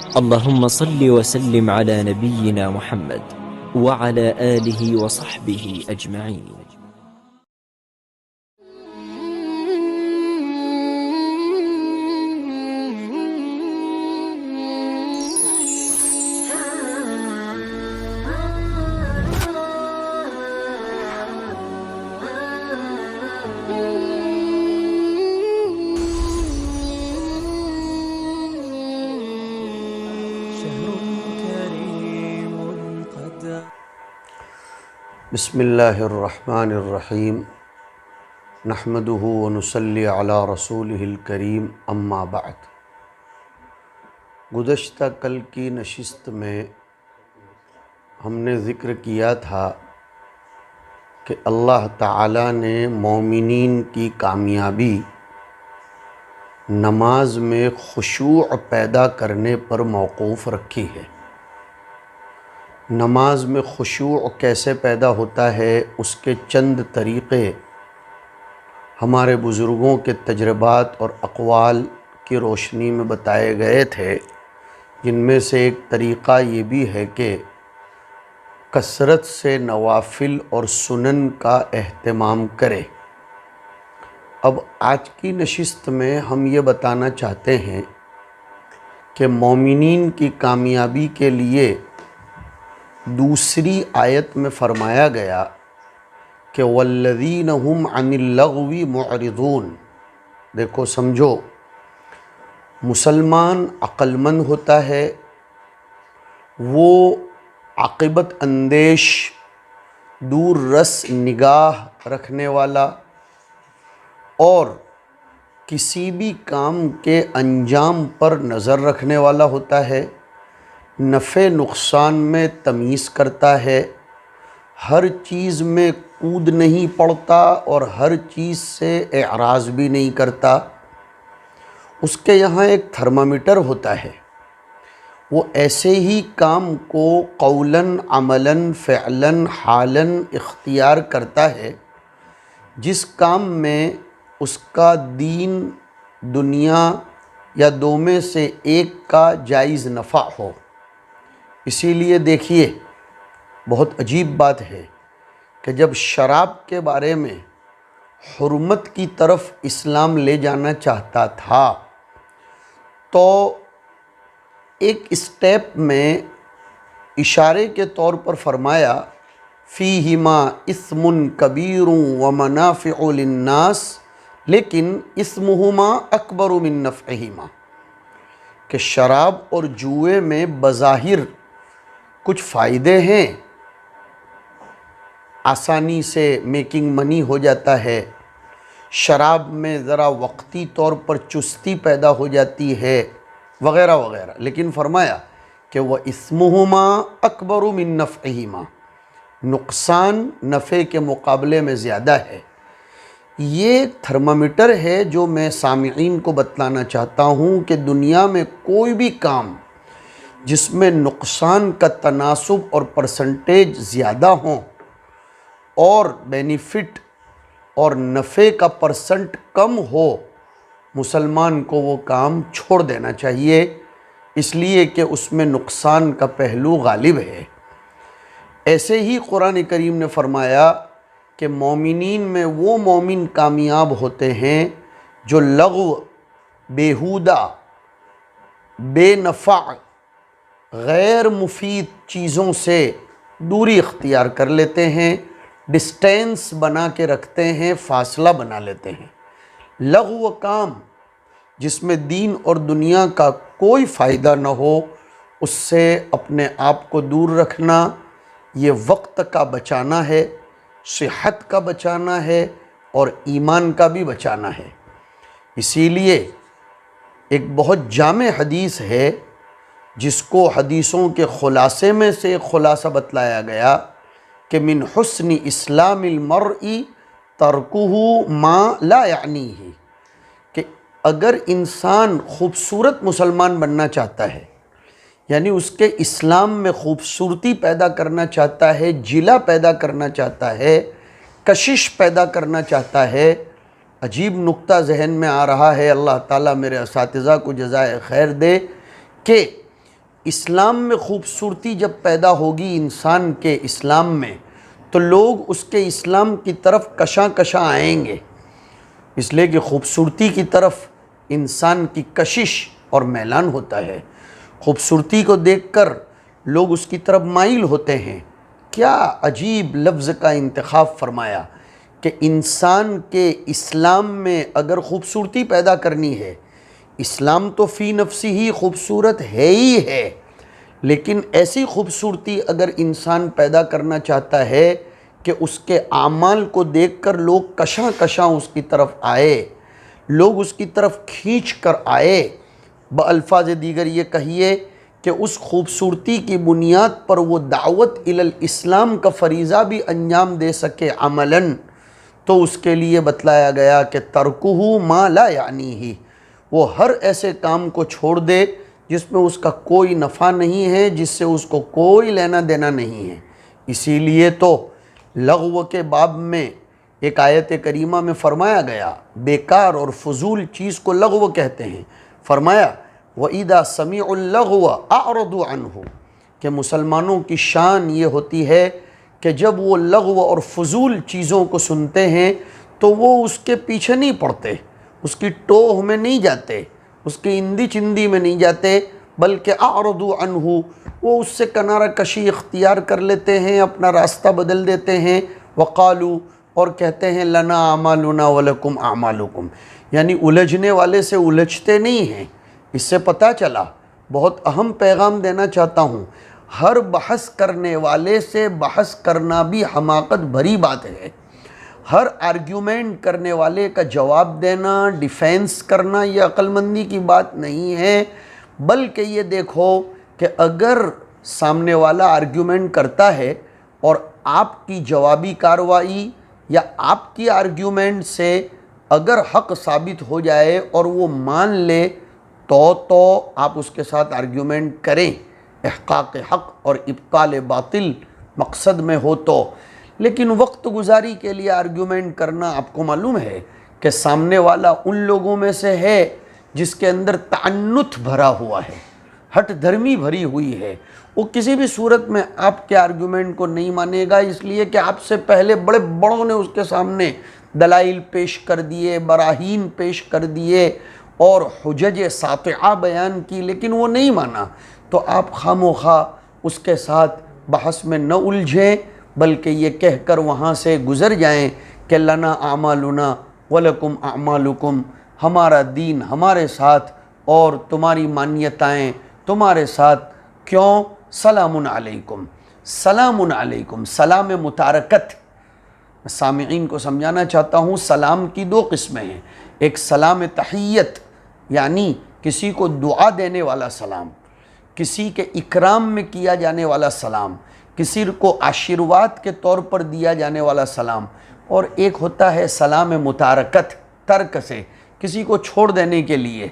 اللهم صل وسلم على نبينا محمد وعلى آله وصحبه أجمعين. بسم اللہ الرحمن الرحیم نحمدہ ونصلی علی رسولہ الکریم اما بعد۔ گزشتہ کل کی نشست میں ہم نے ذکر کیا تھا کہ اللہ تعالیٰ نے مومنین کی کامیابی نماز میں خشوع پیدا کرنے پر موقوف رکھی ہے۔ نماز میں خشوع کیسے پیدا ہوتا ہے، اس کے چند طریقے ہمارے بزرگوں کے تجربات اور اقوال کی روشنی میں بتائے گئے تھے، جن میں سے ایک طریقہ یہ بھی ہے کہ کثرت سے نوافل اور سنن کا اہتمام کرے۔ اب آج کی نشست میں ہم یہ بتانا چاہتے ہیں کہ مومنین کی کامیابی کے لیے دوسری آیت میں فرمایا گیا کہ والذین هم عن اللغو معرضون۔ دیکھو سمجھو، مسلمان عقل مند ہوتا ہے، وہ عاقبت اندیش، دور رس نگاہ رکھنے والا اور کسی بھی کام کے انجام پر نظر رکھنے والا ہوتا ہے، نفع نقصان میں تمیز کرتا ہے، ہر چیز میں کود نہیں پڑتا اور ہر چیز سے اعراض بھی نہیں کرتا۔ اس کے یہاں ایک تھرمامیٹر ہوتا ہے، وہ ایسے ہی کام کو قولاً عملاً فعلاً حالاً اختیار کرتا ہے جس کام میں اس کا دین دنیا یا دو میں سے ایک کا جائز نفع ہو۔ اسی لیے دیکھیے، بہت عجیب بات ہے کہ جب شراب کے بارے میں حرمت کی طرف اسلام لے جانا چاہتا تھا تو ایک اسٹیپ میں اشارے کے طور پر فرمایا فیہما اسم کبیر ومنافع للناس لیکن اسمہما اکبر من نفعہما، کہ شراب اور جوئے میں بظاہر کچھ فائدے ہیں، آسانی سے میکنگ منی ہو جاتا ہے، شراب میں ذرا وقتی طور پر چستی پیدا ہو جاتی ہے وغیرہ وغیرہ، لیکن فرمایا کہ وہ اسمہما اکبر من نفعہما، نقصان نفع کے مقابلے میں زیادہ ہے۔ یہ تھرمامیٹر ہے جو میں سامعین کو بتلانا چاہتا ہوں کہ دنیا میں کوئی بھی کام جس میں نقصان کا تناسب اور پرسنٹیج زیادہ ہوں اور بینیفٹ اور نفع کا پرسنٹ کم ہو، مسلمان کو وہ کام چھوڑ دینا چاہیے، اس لیے کہ اس میں نقصان کا پہلو غالب ہے۔ ایسے ہی قرآن کریم نے فرمایا کہ مومنین میں وہ مومن کامیاب ہوتے ہیں جو لغو، بیہودہ، بے نفع، غیر مفید چیزوں سے دوری اختیار کر لیتے ہیں، ڈسٹینس بنا کے رکھتے ہیں، فاصلہ بنا لیتے ہیں۔ لغو کام جس میں دین اور دنیا کا کوئی فائدہ نہ ہو، اس سے اپنے آپ کو دور رکھنا، یہ وقت کا بچانا ہے، صحت کا بچانا ہے اور ایمان کا بھی بچانا ہے۔ اسی لیے ایک بہت جامع حدیث ہے جس کو حدیثوں کے خلاصے میں سے ایک خلاصہ بتلایا گیا کہ من حسن اسلام المرء ترکہ ما لا یعنیہ، کہ اگر انسان خوبصورت مسلمان بننا چاہتا ہے، یعنی اس کے اسلام میں خوبصورتی پیدا کرنا چاہتا ہے، جلا پیدا کرنا چاہتا ہے، کشش پیدا کرنا چاہتا ہے، عجیب نکتہ ذہن میں آ رہا ہے، اللہ تعالیٰ میرے اساتذہ کو جزائے خیر دے، کہ اسلام میں خوبصورتی جب پیدا ہوگی انسان کے اسلام میں تو لوگ اس کے اسلام کی طرف کشاں کشاں آئیں گے، اس لیے کہ خوبصورتی کی طرف انسان کی کشش اور میلان ہوتا ہے۔ خوبصورتی کو دیکھ کر لوگ اس کی طرف مائل ہوتے ہیں۔ کیا عجیب لفظ کا انتخاب فرمایا کہ انسان کے اسلام میں اگر خوبصورتی پیدا کرنی ہے، اسلام تو فی نفسی ہی خوبصورت ہے ہی ہے، لیکن ایسی خوبصورتی اگر انسان پیدا کرنا چاہتا ہے کہ اس کے اعمال کو دیکھ کر لوگ کشاں کشاں اس کی طرف آئے، لوگ اس کی طرف کھینچ کر آئے، بالفاظ دیگر یہ کہیے کہ اس خوبصورتی کی بنیاد پر وہ دعوت الی الاسلام کا فریضہ بھی انجام دے سکے عملاً، تو اس کے لیے بتلایا گیا کہ ترکہ ما لا یعنیہ، وہ ہر ایسے کام کو چھوڑ دے جس میں اس کا کوئی نفع نہیں ہے، جس سے اس کو کوئی لینا دینا نہیں ہے۔ اسی لیے تو لغو کے باب میں ایک آیت کریمہ میں فرمایا گیا، بیکار اور فضول چیز کو لغو کہتے ہیں۔ فرمایا وَإِذَا سَمِعُوا اللَّغْوَ أَعْرَضُوا عَنْهُ، کہ مسلمانوں کی شان یہ ہوتی ہے کہ جب وہ لغو اور فضول چیزوں کو سنتے ہیں تو وہ اس کے پیچھے نہیں پڑتے، اس کی ٹوہ میں نہیں جاتے، اس کی اندھی چندی میں نہیں جاتے، بلکہ اعرضوا عنہ، وہ اس سے کنارہ کشی اختیار کر لیتے ہیں، اپنا راستہ بدل دیتے ہیں۔ وقالو، اور کہتے ہیں لنا اعمالنا ولکم اعمالکم، یعنی الجھنے والے سے الجھتے نہیں ہیں۔ اس سے پتہ چلا، بہت اہم پیغام دینا چاہتا ہوں، ہر بحث کرنے والے سے بحث کرنا بھی حماقت بھری بات ہے۔ ہر آرگیومنٹ کرنے والے کا جواب دینا، ڈیفینس کرنا یہ عقل مندی کی بات نہیں ہے، بلکہ یہ دیکھو کہ اگر سامنے والا آرگیومنٹ کرتا ہے اور آپ کی جوابی کارروائی یا آپ کی آرگیومنٹ سے اگر حق ثابت ہو جائے اور وہ مان لے تو آپ اس کے ساتھ آرگیومنٹ کریں، احقاق حق اور ابطال باطل مقصد میں ہو تو۔ لیکن وقت گزاری کے لیے آرگیومنٹ کرنا آپ کو معلوم ہے کہ سامنے والا ان لوگوں میں سے ہے جس کے اندر تعنت بھرا ہوا ہے، ہٹ دھرمی بھری ہوئی ہے، وہ کسی بھی صورت میں آپ کے آرگیومنٹ کو نہیں مانے گا، اس لیے کہ آپ سے پہلے بڑے بڑوں نے اس کے سامنے دلائل پیش کر دیے، براہین پیش کر دیے اور حجج ساطعہ بیان کی، لیکن وہ نہیں مانا، تو آپ خام و خواہ اس کے ساتھ بحث میں نہ الجھیں، بلکہ یہ کہہ کر وہاں سے گزر جائیں کہ لنا اعمالنا ولکم اعمالکم، ہمارا دین ہمارے ساتھ اور تمہاری مانیتائیں تمہارے ساتھ، کیوں؟ سلام علیکم، سلام علیکم، سلام متارکت۔ سامعین کو سمجھانا چاہتا ہوں، سلام کی دو قسمیں ہیں، ایک سلام تحیت یعنی کسی کو دعا دینے والا سلام، کسی کے اکرام میں کیا جانے والا سلام، کسی کو آشیرواد کے طور پر دیا جانے والا سلام، اور ایک ہوتا ہے سلام متارکت، ترک سے، کسی کو چھوڑ دینے کے لیے،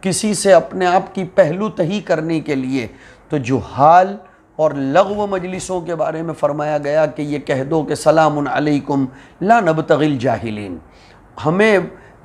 کسی سے اپنے آپ کی پہلو تہی کرنے کے لیے۔ تو جہال اور لغو مجلسوں کے بارے میں فرمایا گیا کہ یہ کہہ دو کہ سلام علیکم لا نبتغی الجاہلین، ہمیں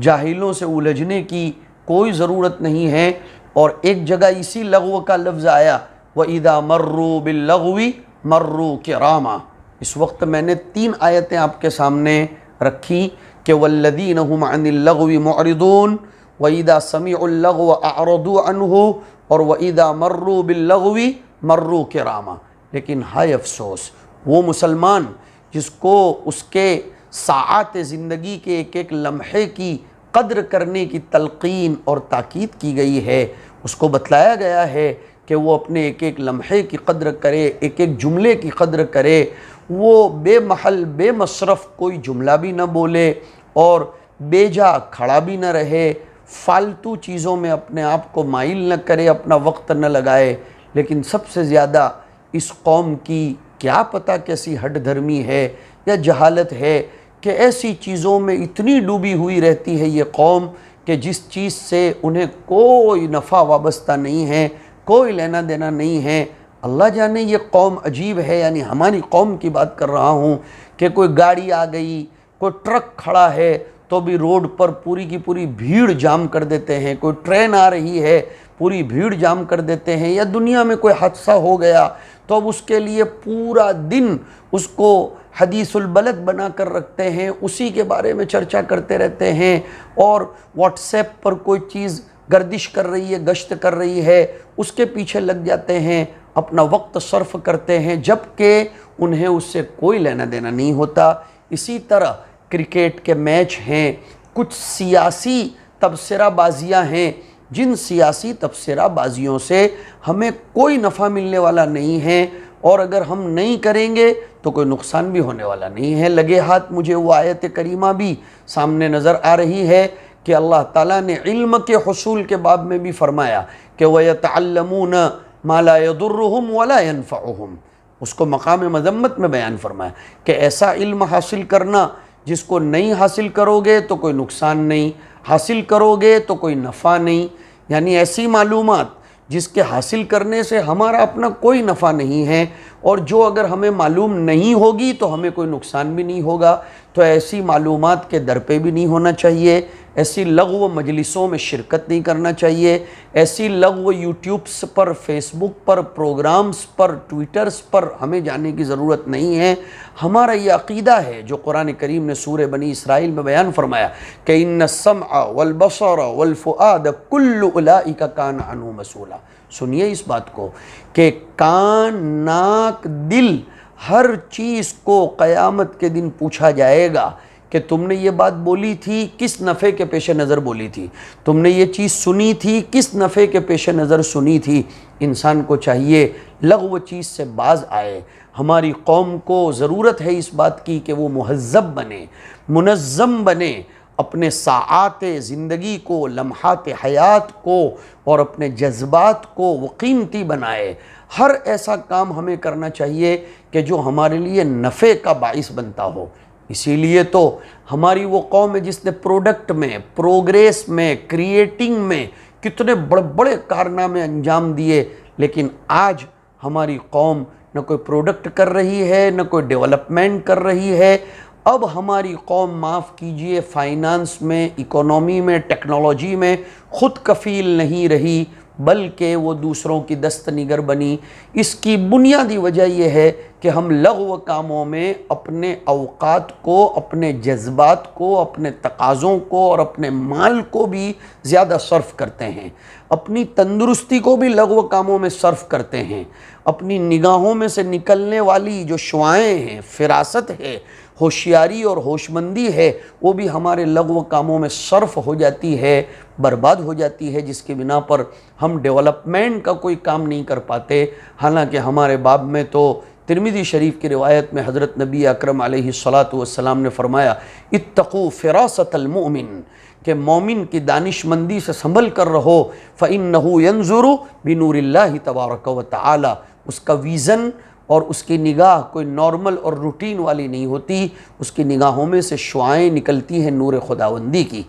جاہلوں سے الجھنے کی کوئی ضرورت نہیں ہے۔ اور ایک جگہ اسی لغو کا لفظ آیا وَإِذَا مَرُّوا بِاللَّغْوِ مَرُّوا كِرَامًا۔ اس وقت میں نے 3 آیتیں آپ کے سامنے رکھی کہ وَالَّذِينَ هُمْ عَنِ اللَّغْوِ مُعْرِضُونَ وَإِذَا سَمِعُوا اللَّغْوَ أَعْرَضُوا عَنْهُ اور وَإِذَا مَرُّوا بِاللَّغْوِ مَرُّوا كِرَامًا۔ لیکن ہائے افسوس وہ مسلمان جس کو اس کے ساعات زندگی کے ایک ایک لمحے کی قدر کرنے کی تلقین اور تاکید کی گئی ہے، اس کو بتلایا گیا ہے کہ وہ اپنے ایک ایک لمحے کی قدر کرے، ایک ایک جملے کی قدر کرے، وہ بے محل بے مصرف کوئی جملہ بھی نہ بولے اور بے جا کھڑا بھی نہ رہے، فالتو چیزوں میں اپنے آپ کو مائل نہ کرے، اپنا وقت نہ لگائے۔ لیکن سب سے زیادہ اس قوم کی کیا پتہ کیسی ہٹ دھرمی ہے یا جہالت ہے کہ ایسی چیزوں میں اتنی ڈوبی ہوئی رہتی ہے یہ قوم کہ جس چیز سے انہیں کوئی نفع وابستہ نہیں ہے، کوئی لینا دینا نہیں ہے۔ اللہ جانے یہ قوم عجیب ہے، یعنی ہماری قوم کی بات کر رہا ہوں کہ کوئی گاڑی آ گئی، کوئی ٹرک کھڑا ہے تو بھی روڈ پر پوری کی پوری بھیڑ جام کر دیتے ہیں، کوئی ٹرین آ رہی ہے پوری بھیڑ جام کر دیتے ہیں، یا دنیا میں کوئی حادثہ ہو گیا تو اب اس کے لیے پورا دن اس کو حدیث البلد بنا کر رکھتے ہیں، اسی کے بارے میں چرچا کرتے رہتے ہیں، اور واٹس ایپ پر کوئی چیز گردش کر رہی ہے، گشت کر رہی ہے، اس کے پیچھے لگ جاتے ہیں، اپنا وقت صرف کرتے ہیں، جبکہ انہیں اس سے کوئی لینا دینا نہیں ہوتا۔ اسی طرح کرکٹ کے میچ ہیں، کچھ سیاسی تبصرہ بازیاں ہیں، جن سیاسی تبصرہ بازیوں سے ہمیں کوئی نفع ملنے والا نہیں ہے، اور اگر ہم نہیں کریں گے تو کوئی نقصان بھی ہونے والا نہیں ہے۔ لگے ہاتھ مجھے وہ آیت کریمہ بھی سامنے نظر آ رہی ہے کہ اللہ تعالیٰ نے علم کے حصول کے باب میں بھی فرمایا کہ وَيَتَعَلَّمُونَ مَا لَا يَضُرُّهُمْ وَلَا يَنْفَعُهُمْ، اس کو مقام مذمت میں بیان فرمایا کہ ایسا علم حاصل کرنا جس کو نہیں حاصل کرو گے تو کوئی نقصان نہیں، حاصل کرو گے تو کوئی نفع نہیں، یعنی ایسی معلومات جس کے حاصل کرنے سے ہمارا اپنا کوئی نفع نہیں ہے، اور جو اگر ہمیں معلوم نہیں ہوگی تو ہمیں کوئی نقصان بھی نہیں ہوگا، تو ایسی معلومات کے در پہ بھی نہیں ہونا چاہیے، ایسی لغو مجلسوں میں شرکت نہیں کرنا چاہیے، ایسی لغو یوٹیوبس پر، فیس بک پر، پروگرامز پر، ٹویٹرز پر ہمیں جانے کی ضرورت نہیں ہے۔ ہمارا یہ عقیدہ ہے جو قرآن کریم نے سورہ بنی اسرائیل میں بیان فرمایا کہ ان السمع والبصر والفؤاد کل اولئک کان عنہ مسئولا۔ سنیے اس بات کو کہ کان، ناک، دل، ہر چیز کو قیامت کے دن پوچھا جائے گا کہ تم نے یہ بات بولی تھی کس نفع کے پیش نظر بولی تھی، تم نے یہ چیز سنی تھی کس نفع کے پیش نظر سنی تھی۔ انسان کو چاہیے لغو چیز سے باز آئے۔ ہماری قوم کو ضرورت ہے اس بات کی کہ وہ مہذب بنے، منظم بنے، اپنے ساعات زندگی کو، لمحات حیات کو اور اپنے جذبات کو وہ قیمتی بنائے۔ ہر ایسا کام ہمیں کرنا چاہیے کہ جو ہمارے لیے نفع کا باعث بنتا ہو۔ اسی لیے تو ہماری وہ قوم ہے جس نے پروڈکٹ میں، پروگریس میں، کریٹنگ میں کتنے بڑے بڑے کارنامے انجام دیے، لیکن آج ہماری قوم نہ کوئی پروڈکٹ کر رہی ہے، نہ کوئی ڈیولپمنٹ کر رہی ہے۔ اب ہماری قوم، معاف کیجئے، فائنانس میں، اکانومی میں، ٹیکنالوجی میں خود کفیل نہیں رہی، بلکہ وہ دوسروں کی دست نگر بنی۔ اس کی بنیادی وجہ یہ ہے کہ ہم لغو کاموں میں اپنے اوقات کو، اپنے جذبات کو، اپنے تقاضوں کو اور اپنے مال کو بھی زیادہ صرف کرتے ہیں، اپنی تندرستی کو بھی لغو کاموں میں صرف کرتے ہیں، اپنی نگاہوں میں سے نکلنے والی جو شعاعیں ہیں، فراست ہے، ہوشیاری اور ہوشمندی ہے، وہ بھی ہمارے لغو کاموں میں صرف ہو جاتی ہے، برباد ہو جاتی ہے، جس کی بنا پر ہم ڈیولپمنٹ کا کوئی کام نہیں کر پاتے۔ حالانکہ ہمارے باب میں تو ترمذی شریف کی روایت میں حضرت نبی اکرم علیہ الصلاۃ والسلام نے فرمایا اتقوا فراست المؤمن، کہ مومن کی دانش مندی سے سنبھل کر رہو، فإنہ ینظر بنور اللہ تبارک و تعالی، اس کا ویژن اور اس کی نگاہ کوئی نارمل اور روٹین والی نہیں ہوتی، اس کی نگاہوں میں سے شعاعیں نکلتی ہیں نور خداوندی کی۔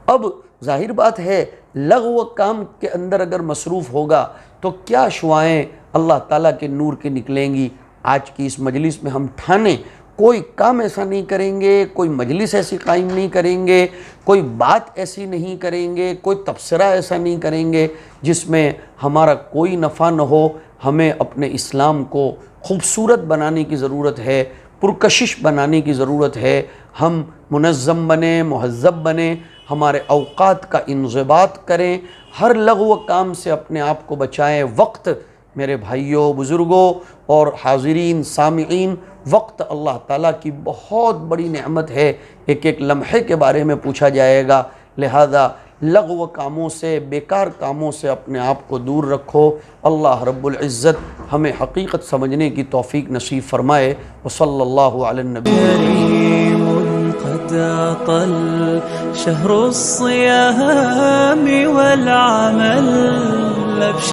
اب ظاہر بات ہے لغو کام کے اندر اگر مصروف ہوگا تو کیا شعاعیں اللہ تعالیٰ کے نور کی نکلیں گی۔ آج کی اس مجلس میں ہم ٹھانیں کوئی کام ایسا نہیں کریں گے، کوئی مجلس ایسی قائم نہیں کریں گے، کوئی بات ایسی نہیں کریں گے، کوئی تبصرہ ایسا نہیں کریں گے جس میں ہمارا کوئی نفع نہ ہو۔ ہمیں اپنے اسلام کو خوبصورت بنانے کی ضرورت ہے، پرکشش بنانے کی ضرورت ہے۔ ہم منظم بنیں، مہذب بنیں، ہمارے اوقات کا انضباط کریں، ہر لغو کام سے اپنے آپ کو بچائیں۔ وقت میرے بھائیوں، بزرگوں اور حاضرین سامعین، وقت اللہ تعالیٰ کی بہت بڑی نعمت ہے، ایک ایک لمحے کے بارے میں پوچھا جائے گا، لہذا لغو کاموں سے، بیکار کاموں سے اپنے آپ کو دور رکھو۔ اللہ رب العزت ہمیں حقیقت سمجھنے کی توفیق نصیب فرمائے۔ وصلی اللہ علی النبی قد أطل شهر الصيام والعمل